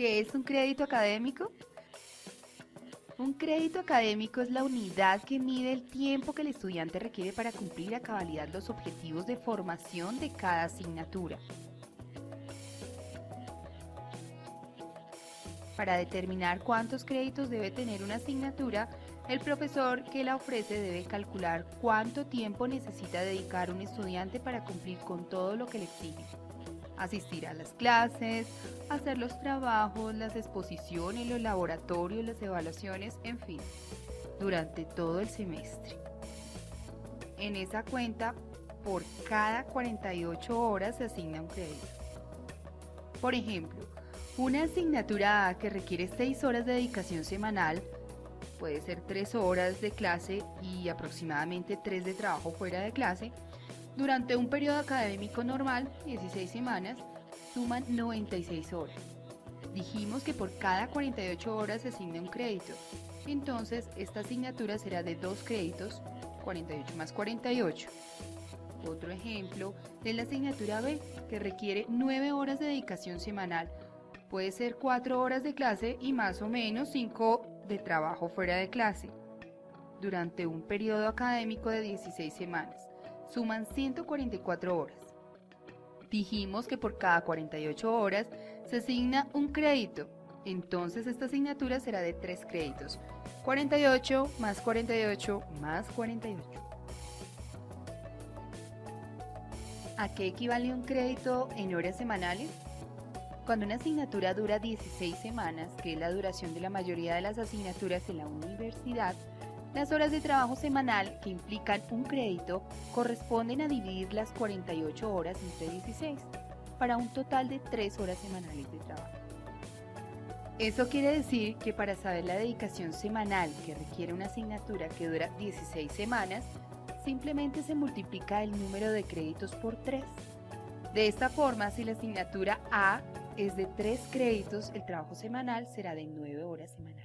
¿Qué es un crédito académico? Un crédito académico es la unidad que mide el tiempo que el estudiante requiere para cumplir a cabalidad los objetivos de formación de cada asignatura. Para determinar cuántos créditos debe tener una asignatura, el profesor que la ofrece debe calcular cuánto tiempo necesita dedicar un estudiante para cumplir con todo lo que le exige. Asistir a las clases, hacer los trabajos, las exposiciones, los laboratorios, las evaluaciones, en fin, durante todo el semestre. En esa cuenta, por cada 48 horas se asigna un crédito. Por ejemplo, una asignatura A que requiere 6 horas de dedicación semanal, puede ser 3 horas de clase y aproximadamente 3 de trabajo fuera de clase. Durante un periodo académico normal, 16 semanas, suman 96 horas. Dijimos que por cada 48 horas se asigna un crédito. Entonces, esta asignatura será de 2 créditos, 48 más 48. Otro ejemplo es la asignatura B, que requiere 9 horas de dedicación semanal. Puede ser 4 horas de clase y más o menos 5 de trabajo fuera de clase. Durante un periodo académico de 16 semanas. Suman 144 horas. Dijimos que por cada 48 horas se asigna un crédito, entonces esta asignatura será de 3 créditos, 48 más 48 más 48. ¿A qué equivale un crédito en horas semanales? Cuando una asignatura dura 16 semanas, que es la duración de la mayoría de las asignaturas en la universidad, las horas de trabajo semanal, que implican un crédito, corresponden a dividir las 48 horas entre 16, para un total de 3 horas semanales de trabajo. Eso quiere decir que para saber la dedicación semanal que requiere una asignatura que dura 16 semanas, simplemente se multiplica el número de créditos por 3. De esta forma, si la asignatura A es de 3 créditos, el trabajo semanal será de 9 horas semanales.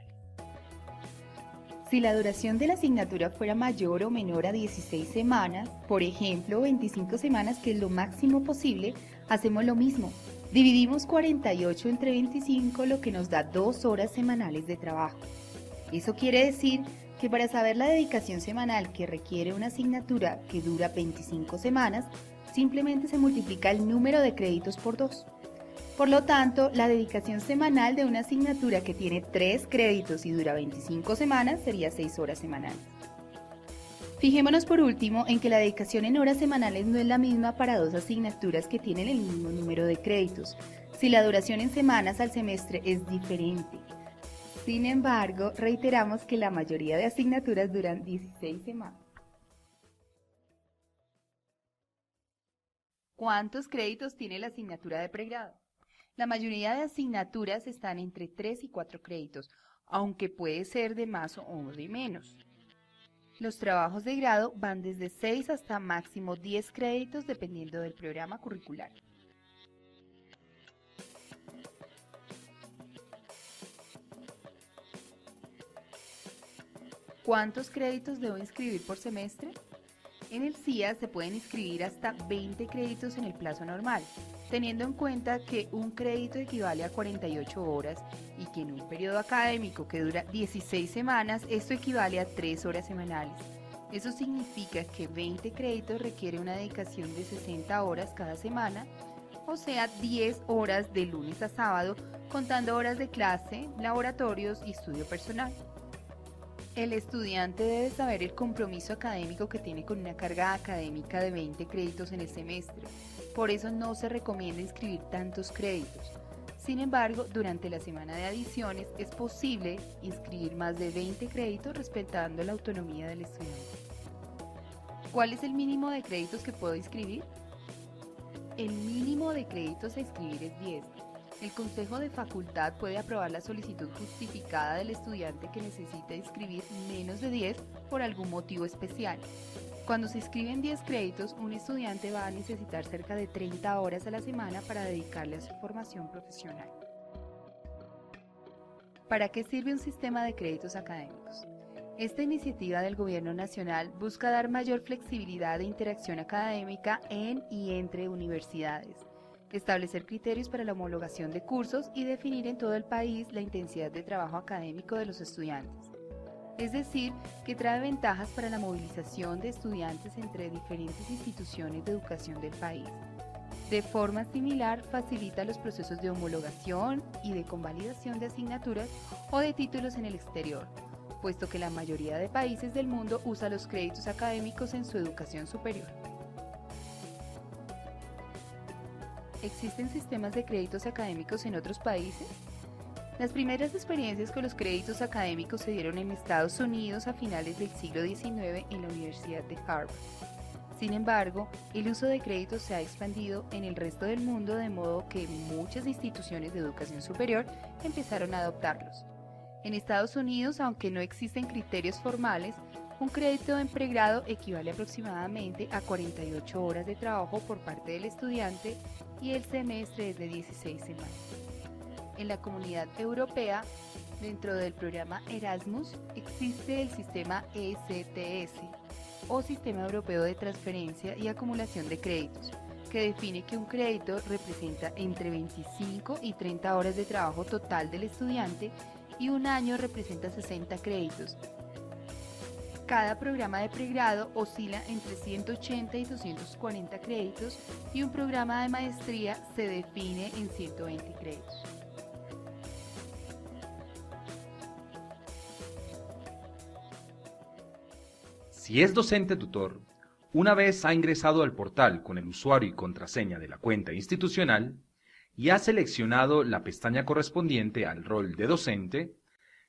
Si la duración de la asignatura fuera mayor o menor a 16 semanas, por ejemplo 25 semanas, que es lo máximo posible, hacemos lo mismo. Dividimos 48 entre 25, lo que nos da 2 horas semanales de trabajo. Eso quiere decir que para saber la dedicación semanal que requiere una asignatura que dura 25 semanas, simplemente se multiplica el número de créditos por 2. Por lo tanto, la dedicación semanal de una asignatura que tiene 3 créditos y dura 25 semanas sería 6 horas semanales. Fijémonos por último en que la dedicación en horas semanales no es la misma para 2 asignaturas que tienen el mismo número de créditos, si la duración en semanas al semestre es diferente. Sin embargo, reiteramos que la mayoría de asignaturas duran 16 semanas. ¿Cuántos créditos tiene la asignatura de pregrado? La mayoría de asignaturas están entre 3 y 4 créditos, aunque puede ser de más o de menos. Los trabajos de grado van desde 6 hasta máximo 10 créditos dependiendo del programa curricular. ¿Cuántos créditos debo inscribir por semestre? En el CIA se pueden inscribir hasta 20 créditos en el plazo normal, teniendo en cuenta que un crédito equivale a 48 horas y que en un periodo académico que dura 16 semanas, esto equivale a 3 horas semanales. Eso significa que 20 créditos requiere una dedicación de 60 horas cada semana, o sea, 10 horas de lunes a sábado, contando horas de clase, laboratorios y estudio personal. El estudiante debe saber el compromiso académico que tiene con una carga académica de 20 créditos en el semestre. Por eso no se recomienda inscribir tantos créditos. Sin embargo, durante la semana de adiciones es posible inscribir más de 20 créditos respetando la autonomía del estudiante. ¿Cuál es el mínimo de créditos que puedo inscribir? El mínimo de créditos a inscribir es 10. El Consejo de Facultad puede aprobar la solicitud justificada del estudiante que necesita inscribir menos de 10 por algún motivo especial. Cuando se inscriben 10 créditos, un estudiante va a necesitar cerca de 30 horas a la semana para dedicarle a su formación profesional. ¿Para qué sirve un sistema de créditos académicos? Esta iniciativa del Gobierno Nacional busca dar mayor flexibilidad e interacción académica en y entre universidades. establecer criterios para la homologación de cursos y definir en todo el país la intensidad de trabajo académico de los estudiantes. Es decir, que trae ventajas para la movilización de estudiantes entre diferentes instituciones de educación del país. De forma similar, facilita los procesos de homologación y de convalidación de asignaturas o de títulos en el exterior, puesto que la mayoría de países del mundo usa los créditos académicos en su educación superior. ¿Existen sistemas de créditos académicos en otros países? Las primeras experiencias con los créditos académicos se dieron en Estados Unidos a finales del siglo XIX en la Universidad de Harvard. Sin embargo, el uso de créditos se ha expandido en el resto del mundo, de modo que muchas instituciones de educación superior empezaron a adoptarlos. En Estados Unidos, aunque no existen criterios formales, un crédito en pregrado equivale aproximadamente a 48 horas de trabajo por parte del estudiante y el semestre es de 16 semanas. En la Comunidad Europea, dentro del programa Erasmus, existe el sistema ECTS, o Sistema Europeo de Transferencia y Acumulación de Créditos, que define que un crédito representa entre 25 y 30 horas de trabajo total del estudiante y un año representa 60 créditos. Cada programa de pregrado oscila entre 180 y 240 créditos y un programa de maestría se define en 120 créditos. Si es docente tutor, una vez ha ingresado al portal con el usuario y contraseña de la cuenta institucional y ha seleccionado la pestaña correspondiente al rol de docente,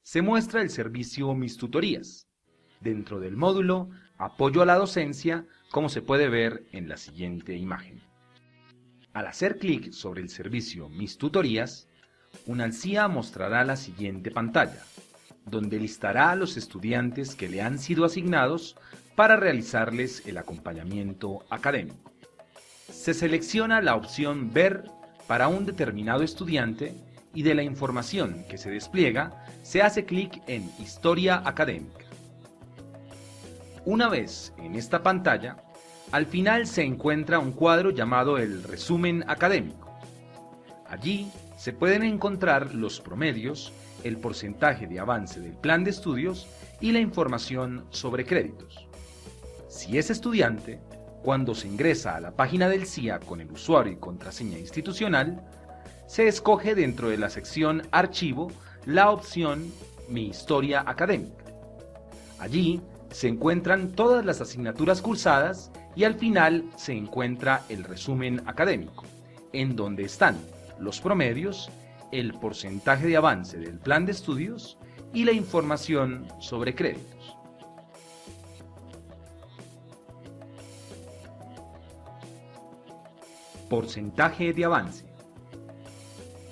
se muestra el servicio Mis Tutorías, dentro del módulo Apoyo a la docencia, como se puede ver en la siguiente imagen. Al hacer clic sobre el servicio Mis Tutorías, una alcía mostrará la siguiente pantalla, donde listará a los estudiantes que le han sido asignados para realizarles el acompañamiento académico. Se selecciona la opción Ver para un determinado estudiante y de la información que se despliega se hace clic en Historia académica. Una vez en esta pantalla, al final se encuentra un cuadro llamado el Resumen académico. Allí se pueden encontrar los promedios, el porcentaje de avance del plan de estudios y la información sobre créditos. Si es estudiante, cuando se ingresa a la página del CIA con el usuario y contraseña institucional, se escoge dentro de la sección Archivo la opción Mi historia académica. Allí se encuentran todas las asignaturas cursadas y al final se encuentra el resumen académico, en donde están los promedios, el porcentaje de avance del plan de estudios y la información sobre créditos. Porcentaje de avance.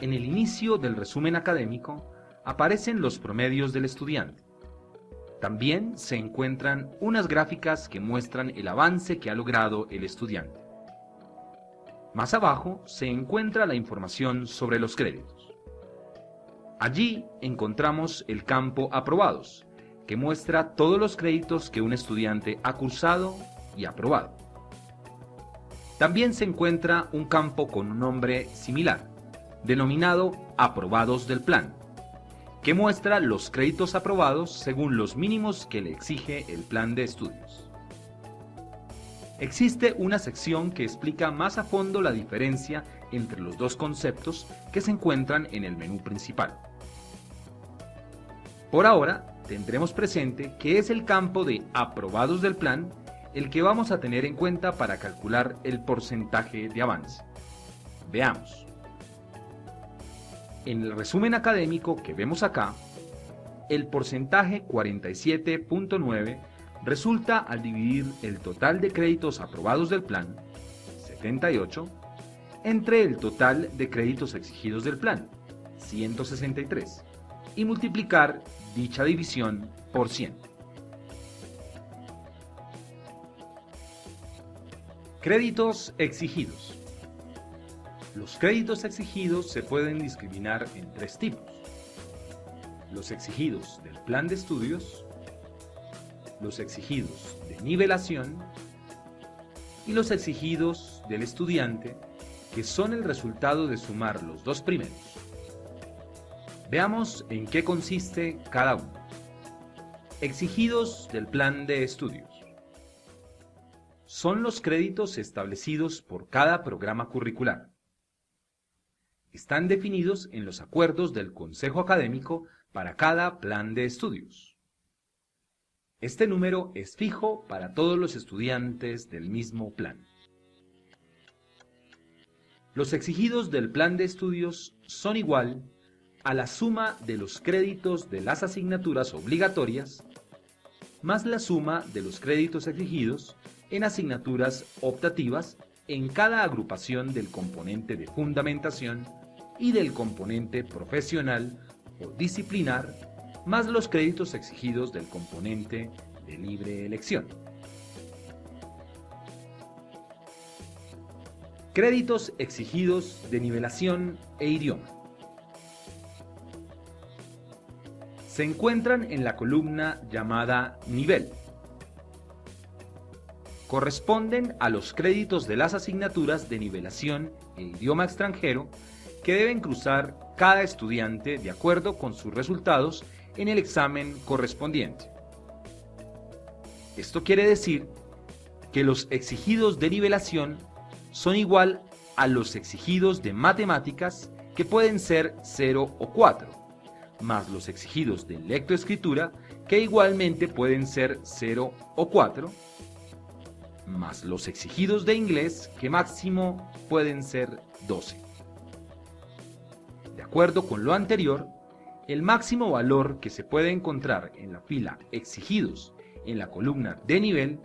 En el inicio del resumen académico aparecen los promedios del estudiante. También se encuentran unas gráficas que muestran el avance que ha logrado el estudiante. Más abajo se encuentra la información sobre los créditos. Allí encontramos el campo Aprobados, que muestra todos los créditos que un estudiante ha cursado y aprobado. También se encuentra un campo con un nombre similar, denominado Aprobados del plan, que muestra los créditos aprobados según los mínimos que le exige el plan de estudios. Existe una sección que explica más a fondo la diferencia entre los dos conceptos que se encuentran en el menú principal. Por ahora, tendremos presente que es el campo de Aprobados del plan el que vamos a tener en cuenta para calcular el porcentaje de avance. Veamos. En el resumen académico que vemos acá, el porcentaje 47.9 resulta al dividir el total de créditos aprobados del plan, 78, entre el total de créditos exigidos del plan, 163, y multiplicar dicha división por 100. Créditos exigidos. Los créditos exigidos se pueden discriminar en tres tipos: los exigidos del plan de estudios, los exigidos de nivelación y los exigidos del estudiante que son el resultado de sumar los dos primeros. Veamos en qué consiste cada uno. Exigidos del plan de estudios. Son los créditos establecidos por cada programa curricular. Están definidos en los acuerdos del Consejo Académico para cada plan de estudios. Este número es fijo para todos los estudiantes del mismo plan. Los exigidos del plan de estudios son igual a la suma de los créditos de las asignaturas obligatorias más la suma de los créditos exigidos en asignaturas optativas en cada agrupación del componente de fundamentación y del componente profesional o disciplinar, más los créditos exigidos del componente de libre elección. Créditos exigidos de nivelación e idioma. Se encuentran en la columna llamada Nivel. Corresponden a los créditos de las asignaturas de nivelación e idioma extranjero que deben cruzar cada estudiante de acuerdo con sus resultados en el examen correspondiente. Esto quiere decir que los exigidos de nivelación son igual a los exigidos de matemáticas, que pueden ser 0 o 4, más los exigidos de lectoescritura, que igualmente pueden ser 0 o 4, más los exigidos de inglés, que máximo pueden ser 12. De acuerdo con lo anterior, el máximo valor que se puede encontrar en la fila exigidos en la columna de nivel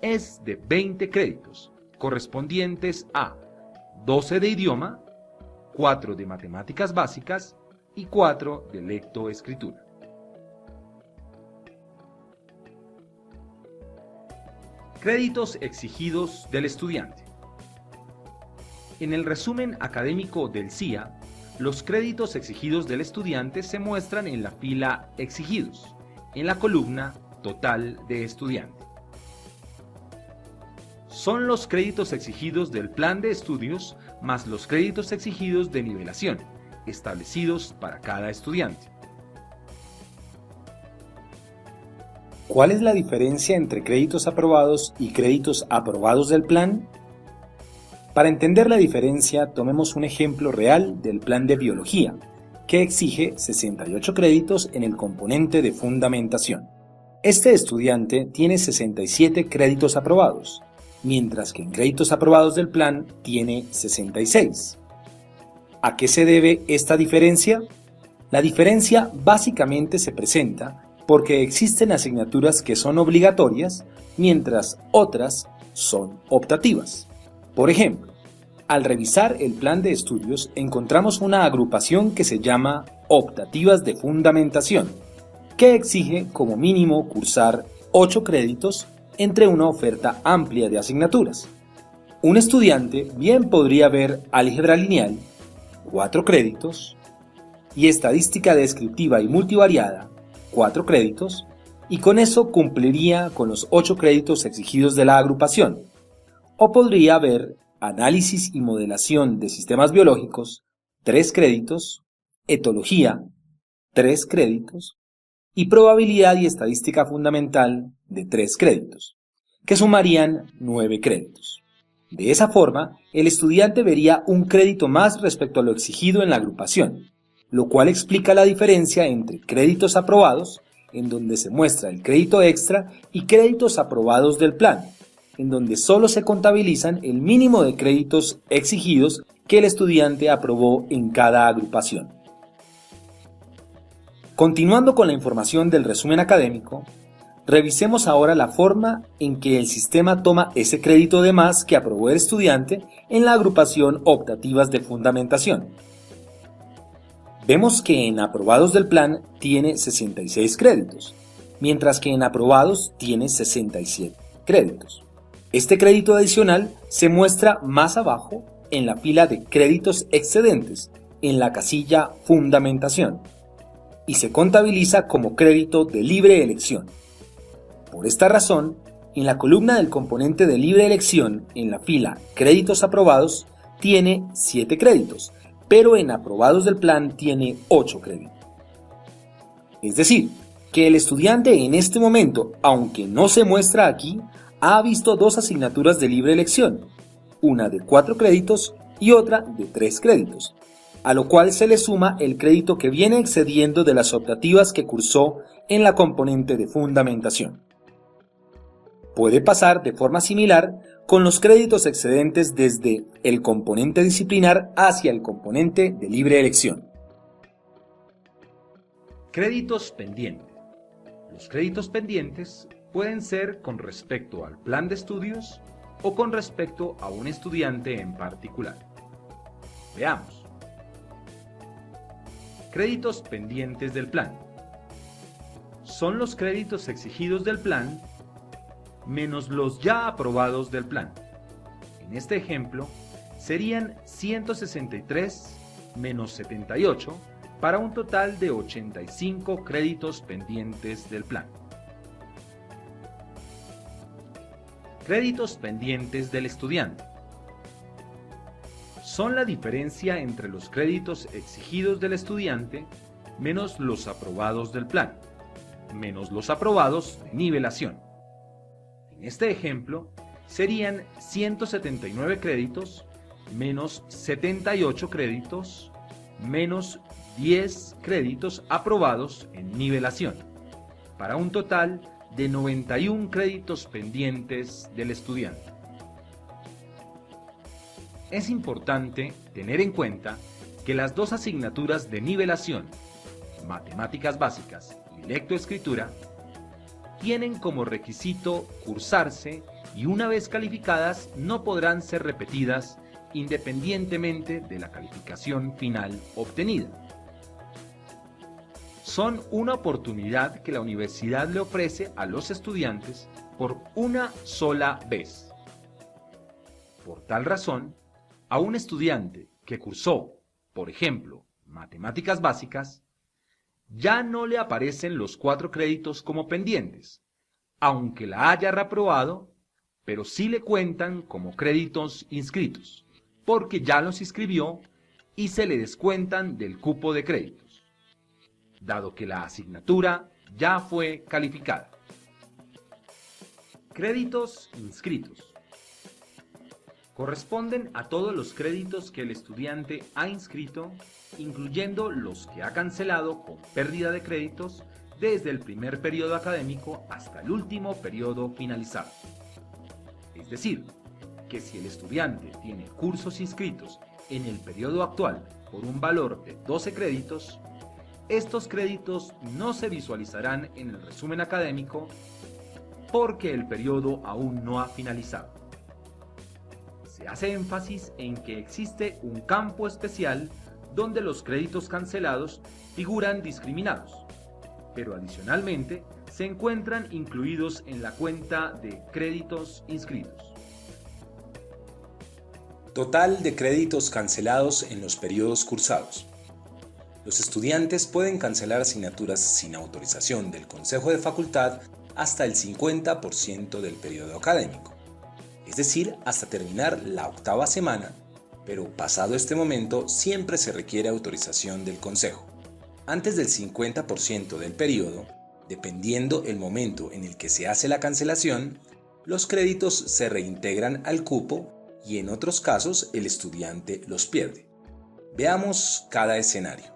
es de 20 créditos, correspondientes a 12 de idioma, 4 de matemáticas básicas y 4 de lectoescritura. Créditos exigidos del estudiante. En el resumen académico del CIA, los créditos exigidos del estudiante se muestran en la fila Exigidos, en la columna Total de estudiante. Son los créditos exigidos del plan de estudios más los créditos exigidos de nivelación, establecidos para cada estudiante. ¿Cuál es la diferencia entre créditos aprobados y créditos aprobados del plan? Para entender la diferencia, tomemos un ejemplo real del plan de biología, que exige 68 créditos en el componente de fundamentación. Este estudiante tiene 67 créditos aprobados, mientras que en créditos aprobados del plan tiene 66. ¿A qué se debe esta diferencia? La diferencia básicamente se presenta porque existen asignaturas que son obligatorias, mientras otras son optativas. Por ejemplo, al revisar el plan de estudios encontramos una agrupación que se llama optativas de fundamentación, que exige como mínimo cursar 8 créditos entre una oferta amplia de asignaturas. Un estudiante bien podría ver álgebra lineal, 4 créditos, y estadística descriptiva y multivariada, 4 créditos, y con eso cumpliría con los 8 créditos exigidos de la agrupación. O podría ver análisis y modelación de sistemas biológicos, 3 créditos, etología, 3 créditos, y probabilidad y estadística fundamental de 3 créditos, que sumarían 9 créditos. De esa forma, el estudiante vería un crédito más respecto a lo exigido en la agrupación, lo cual explica la diferencia entre créditos aprobados, en donde se muestra el crédito extra, y créditos aprobados del plan, en donde solo se contabilizan el mínimo de créditos exigidos que el estudiante aprobó en cada agrupación. Continuando con la información del resumen académico, revisemos ahora la forma en que el sistema toma ese crédito de más que aprobó el estudiante en la agrupación optativas de fundamentación. Vemos que en aprobados del plan tiene 66 créditos, mientras que en aprobados tiene 67 créditos. Este crédito adicional se muestra más abajo en la fila de créditos excedentes, en la casilla Fundamentación, y se contabiliza como crédito de libre elección. Por esta razón, en la columna del componente de libre elección, en la fila Créditos aprobados, tiene 7 créditos, pero en aprobados del plan tiene 8 créditos. Es decir, que el estudiante en este momento, aunque no se muestra aquí, ha visto 2 asignaturas de libre elección, una de 4 créditos y otra de 3 créditos, a lo cual se le suma el crédito que viene excediendo de las optativas que cursó en la componente de fundamentación. Puede pasar de forma similar con los créditos excedentes desde el componente disciplinar hacia el componente de libre elección. Créditos pendientes. Los créditos pendientes pueden ser con respecto al plan de estudios o con respecto a un estudiante en particular. Veamos. Créditos pendientes del plan. Son los créditos exigidos del plan menos los ya aprobados del plan. En este ejemplo, serían 163 menos 78 para un total de 85 créditos pendientes del plan. Créditos pendientes del estudiante. Son la diferencia entre los créditos exigidos del estudiante menos los aprobados del plan, menos los aprobados de nivelación. En este ejemplo, serían 179 créditos menos 78 créditos menos 10 créditos aprobados en nivelación, para un total de 91 créditos pendientes del estudiante. Es importante tener en cuenta que las 2 asignaturas de nivelación, matemáticas básicas y lectoescritura, tienen como requisito cursarse y una vez calificadas no podrán ser repetidas independientemente de la calificación final obtenida. Son una oportunidad que la universidad le ofrece a los estudiantes por una sola vez. Por tal razón, a un estudiante que cursó, por ejemplo, matemáticas básicas, ya no le aparecen los 4 créditos como pendientes, aunque la haya reprobado, pero sí le cuentan como créditos inscritos, porque ya los inscribió y se le descuentan del cupo de créditos, dado que la asignatura ya fue calificada. Créditos inscritos. Corresponden a todos los créditos que el estudiante ha inscrito, incluyendo los que ha cancelado con pérdida de créditos desde el primer periodo académico hasta el último periodo finalizado. Es decir, que si el estudiante tiene cursos inscritos en el periodo actual por un valor de 12 créditos, estos créditos no se visualizarán en el resumen académico porque el periodo aún no ha finalizado. Se hace énfasis en que existe un campo especial donde los créditos cancelados figuran discriminados, pero adicionalmente se encuentran incluidos en la cuenta de créditos inscritos. Total de créditos cancelados en los periodos cursados. Los estudiantes pueden cancelar asignaturas sin autorización del Consejo de Facultad hasta el 50% del periodo académico, es decir, hasta terminar la 8ª semana, pero pasado este momento siempre se requiere autorización del Consejo. Antes del 50% del periodo, dependiendo el momento en el que se hace la cancelación, los créditos se reintegran al cupo y en otros casos el estudiante los pierde. Veamos cada escenario.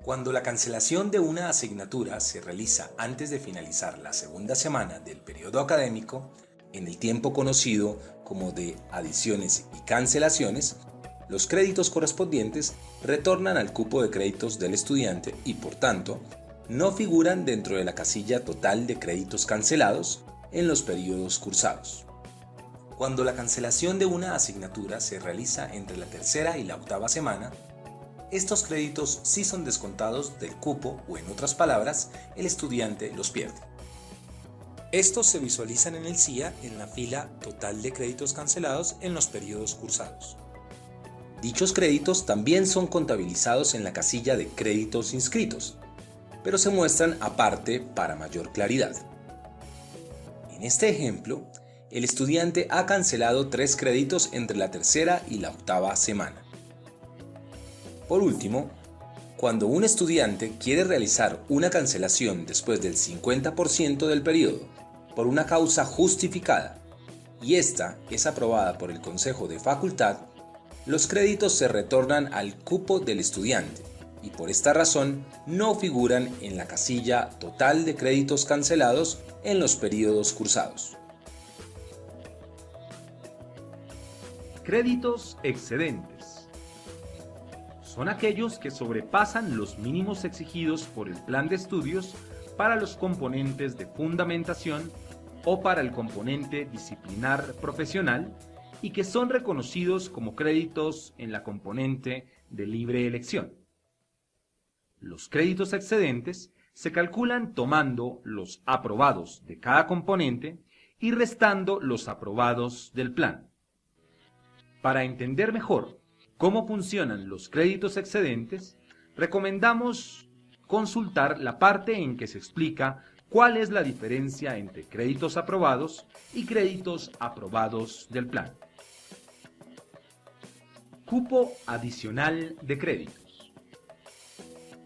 Cuando la cancelación de una asignatura se realiza antes de finalizar la 2ª semana del periodo académico, en el tiempo conocido como de adiciones y cancelaciones, los créditos correspondientes retornan al cupo de créditos del estudiante y, por tanto, no figuran dentro de la casilla total de créditos cancelados en los periodos cursados. Cuando la cancelación de una asignatura se realiza entre la 3ª y la 8ª semana, estos créditos sí son descontados del cupo o, en otras palabras, el estudiante los pierde. Estos se visualizan en el CIA en la fila total de créditos cancelados en los periodos cursados. Dichos créditos también son contabilizados en la casilla de créditos inscritos, pero se muestran aparte para mayor claridad. En este ejemplo, el estudiante ha cancelado 3 créditos entre la tercera y la octava semana. Por último, cuando un estudiante quiere realizar una cancelación después del 50% del periodo por una causa justificada y esta es aprobada por el Consejo de Facultad, los créditos se retornan al cupo del estudiante y por esta razón no figuran en la casilla total de créditos cancelados en los periodos cursados. Créditos excedentes. Son aquellos que sobrepasan los mínimos exigidos por el plan de estudios para los componentes de fundamentación o para el componente disciplinar profesional y que son reconocidos como créditos en la componente de libre elección. Los créditos excedentes se calculan tomando los aprobados de cada componente y restando los aprobados del plan. Para entender mejor cómo funcionan los créditos excedentes, recomendamos consultar la parte en que se explica cuál es la diferencia entre créditos aprobados y créditos aprobados del plan. Cupo adicional de créditos.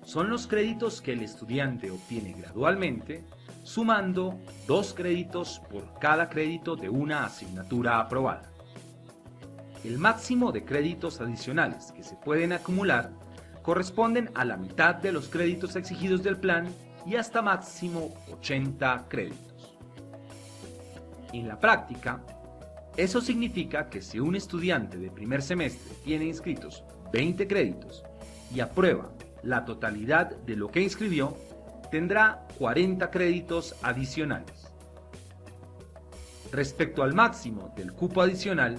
Son los créditos que el estudiante obtiene gradualmente, sumando 2 créditos por cada crédito de una asignatura aprobada. El máximo de créditos adicionales que se pueden acumular corresponden a la mitad de los créditos exigidos del plan y hasta máximo 80 créditos. En la práctica, eso significa que si un estudiante de primer semestre tiene inscritos 20 créditos y aprueba la totalidad de lo que inscribió, tendrá 40 créditos adicionales. Respecto al máximo del cupo adicional,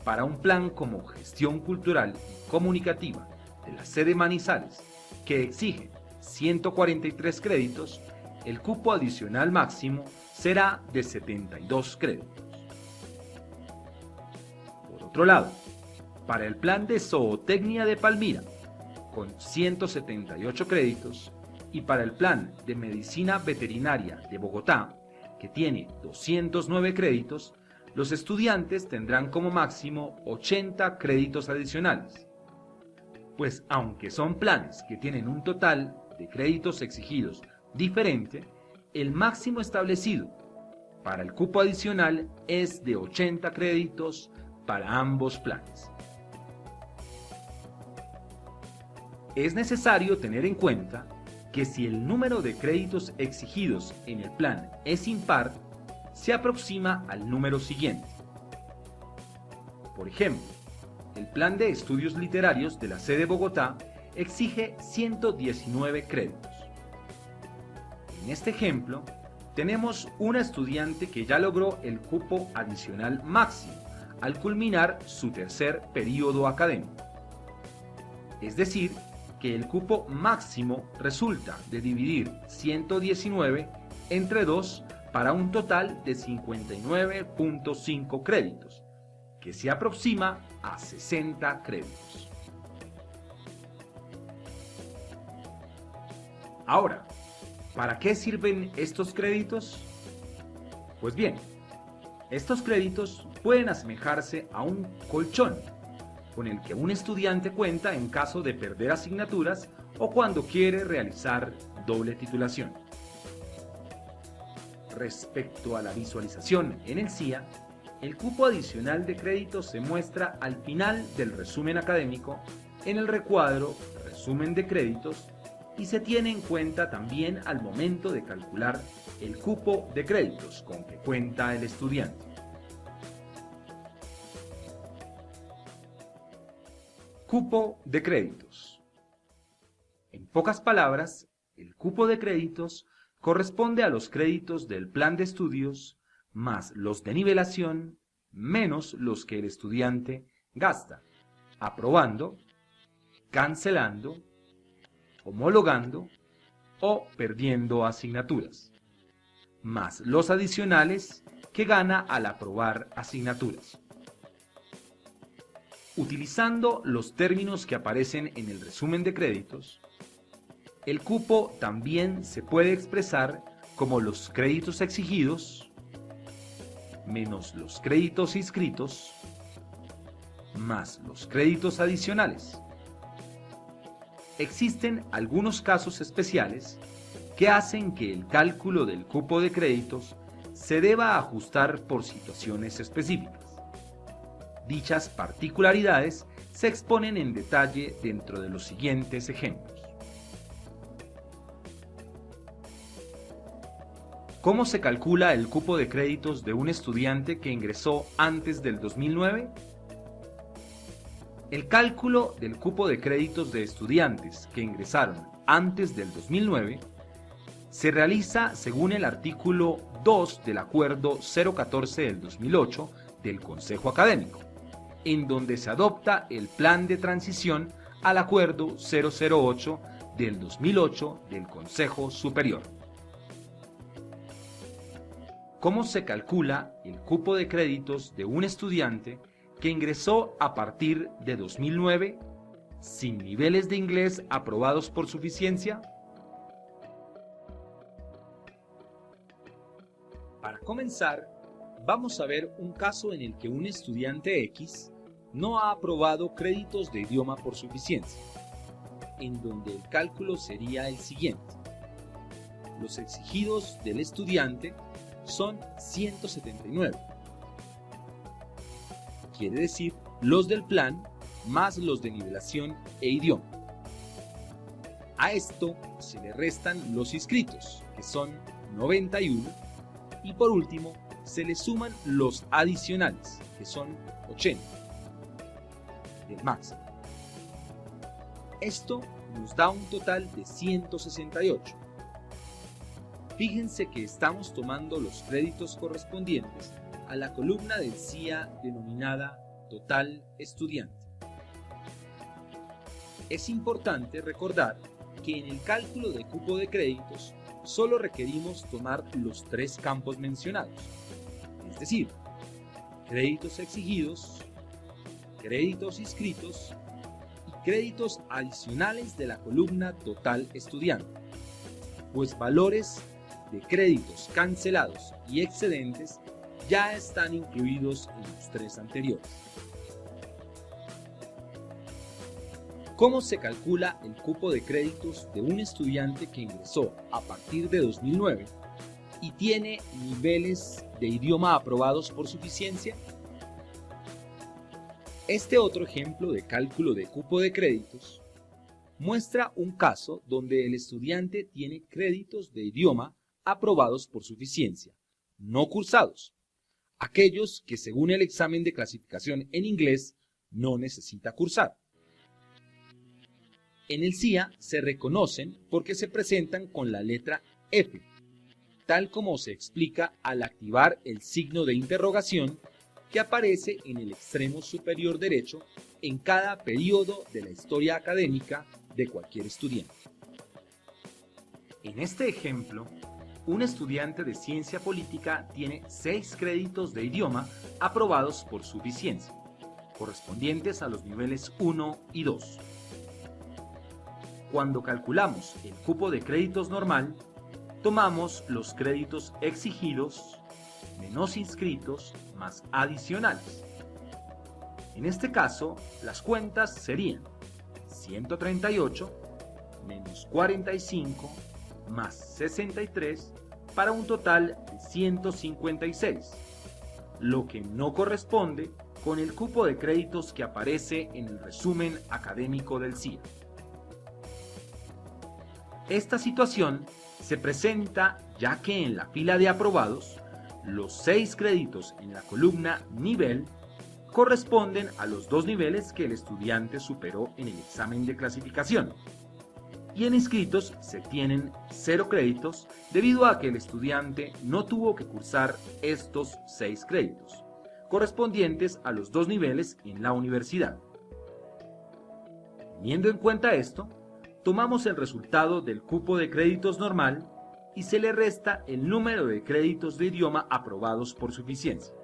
para un plan como Gestión Cultural y Comunicativa de la sede Manizales, que exige 143 créditos, el cupo adicional máximo será de 72 créditos. Por otro lado, para el plan de Zootecnia de Palmira, con 178 créditos, y para el plan de Medicina Veterinaria de Bogotá, que tiene 209 créditos, los estudiantes tendrán como máximo 80 créditos adicionales. Pues aunque son planes que tienen un total de créditos exigidos diferente, el máximo establecido para el cupo adicional es de 80 créditos para ambos planes. Es necesario tener en cuenta que si el número de créditos exigidos en el plan es impar, se aproxima al número siguiente. Por ejemplo, el plan de estudios literarios de la sede Bogotá exige 119 créditos. En este ejemplo, tenemos una estudiante que ya logró el cupo adicional máximo al culminar su tercer periodo académico. Es decir, que el cupo máximo resulta de dividir 119 entre 2 para un total de 59.5 créditos, que se aproxima a 60 créditos. Ahora, ¿para qué sirven estos créditos? Pues bien, estos créditos pueden asemejarse a un colchón con el que un estudiante cuenta en caso de perder asignaturas o cuando quiere realizar doble titulación. Respecto a la visualización en el CIA, el cupo adicional de créditos se muestra al final del resumen académico en el recuadro Resumen de créditos y se tiene en cuenta también al momento de calcular el cupo de créditos con que cuenta el estudiante. Cupo de créditos. En pocas palabras, el cupo de créditos corresponde a los créditos del plan de estudios más los de nivelación menos los que el estudiante gasta, aprobando, cancelando, homologando o perdiendo asignaturas, más los adicionales que gana al aprobar asignaturas. Utilizando los términos que aparecen en el resumen de créditos, el cupo también se puede expresar como los créditos exigidos menos los créditos inscritos más los créditos adicionales. Existen algunos casos especiales que hacen que el cálculo del cupo de créditos se deba ajustar por situaciones específicas. Dichas particularidades se exponen en detalle dentro de los siguientes ejemplos. ¿Cómo se calcula el cupo de créditos de un estudiante que ingresó antes del 2009? El cálculo del cupo de créditos de estudiantes que ingresaron antes del 2009 se realiza según el artículo 2 del Acuerdo 014 del 2008 del Consejo Académico, en donde se adopta el plan de transición al Acuerdo 008 del 2008 del Consejo Superior. ¿Cómo se calcula el cupo de créditos de un estudiante que ingresó a partir de 2009 sin niveles de inglés aprobados por suficiencia? Para comenzar, vamos a ver un caso en el que un estudiante X no ha aprobado créditos de idioma por suficiencia, en donde el cálculo sería el siguiente. Los exigidos del estudiante son 179. Quiere decir los del plan más los de nivelación e idioma. A esto se le restan los inscritos, que son 91, y por último se le suman los adicionales, que son 80, del máximo. Esto nos da un total de 168. Fíjense que estamos tomando los créditos correspondientes a la columna del CIA denominada Total Estudiante. Es importante recordar que en el cálculo de cupo de créditos solo requerimos tomar los tres campos mencionados, es decir, créditos exigidos, créditos inscritos y créditos adicionales de la columna Total Estudiante, pues valores de créditos cancelados y excedentes ya están incluidos en los tres anteriores. ¿Cómo se calcula el cupo de créditos de un estudiante que ingresó a partir de 2009 y tiene niveles de idioma aprobados por suficiencia? Este otro ejemplo de cálculo de cupo de créditos muestra un caso donde el estudiante tiene créditos de idioma aprobados por suficiencia, no cursados, aquellos que según el examen de clasificación en inglés no necesita cursar. En el CIA se reconocen porque se presentan con la letra F, tal como se explica al activar el signo de interrogación que aparece en el extremo superior derecho en cada periodo de la historia académica de cualquier estudiante. En este ejemplo, un estudiante de ciencia política tiene 6 créditos de idioma aprobados por suficiencia, correspondientes a los niveles 1 y 2. Cuando calculamos el cupo de créditos normal, tomamos los créditos exigidos menos inscritos más adicionales. En este caso, las cuentas serían 138 menos 45 más 63 para un total de 156, lo que no corresponde con el cupo de créditos que aparece en el resumen académico del CIA. Esta situación se presenta ya que en la fila de aprobados, los 6 créditos en la columna nivel corresponden a los 2 niveles que el estudiante superó en el examen de clasificación, y en inscritos se tienen 0 créditos debido a que el estudiante no tuvo que cursar estos 6 créditos, correspondientes a los 2 niveles en la universidad. Teniendo en cuenta esto, tomamos el resultado del cupo de créditos normal y se le resta el número de créditos de idioma aprobados por suficiencia.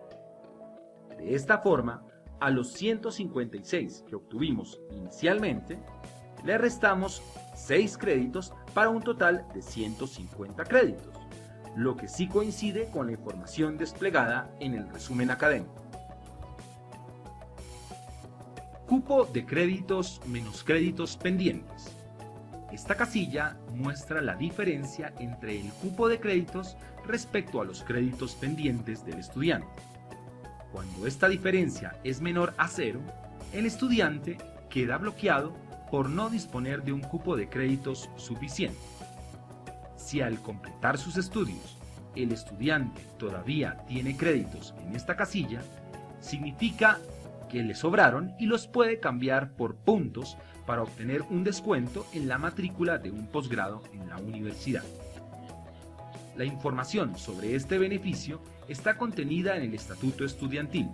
De esta forma, a los 156 que obtuvimos inicialmente, le restamos 6 créditos para un total de 150 créditos, lo que sí coincide con la información desplegada en el resumen académico. Cupo de créditos menos créditos pendientes. Esta casilla muestra la diferencia entre el cupo de créditos respecto a los créditos pendientes del estudiante. Cuando esta diferencia es menor a 0, el estudiante queda bloqueado por no disponer de un cupo de créditos suficiente. Si al completar sus estudios el estudiante todavía tiene créditos en esta casilla, significa que le sobraron y los puede cambiar por puntos para obtener un descuento en la matrícula de un posgrado en la universidad. La información sobre este beneficio está contenida en el Estatuto Estudiantil,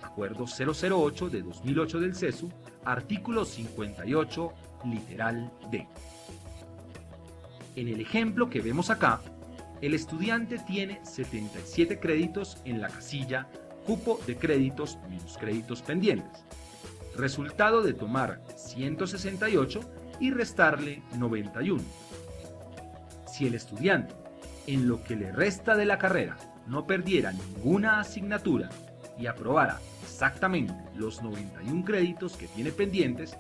Acuerdo 008 de 2008 del CESU, artículo 58, literal D. En el ejemplo que vemos acá, el estudiante tiene 77 créditos en la casilla Cupo de créditos menos créditos pendientes, resultado de tomar 168 y restarle 91. Si el estudiante, en lo que le resta de la carrera, no perdiera ninguna asignatura y aprobara exactamente los 91 créditos que tiene pendientes,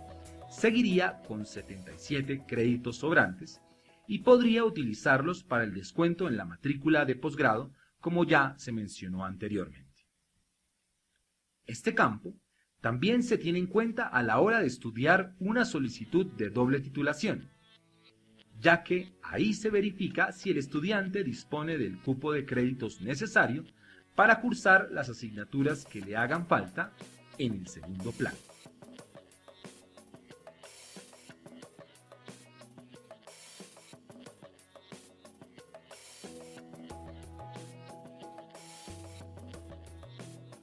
seguiría con 77 créditos sobrantes y podría utilizarlos para el descuento en la matrícula de posgrado, como ya se mencionó anteriormente. Este campo también se tiene en cuenta a la hora de estudiar una solicitud de doble titulación, ya que ahí se verifica si el estudiante dispone del cupo de créditos necesario para cursar las asignaturas que le hagan falta en el segundo plano.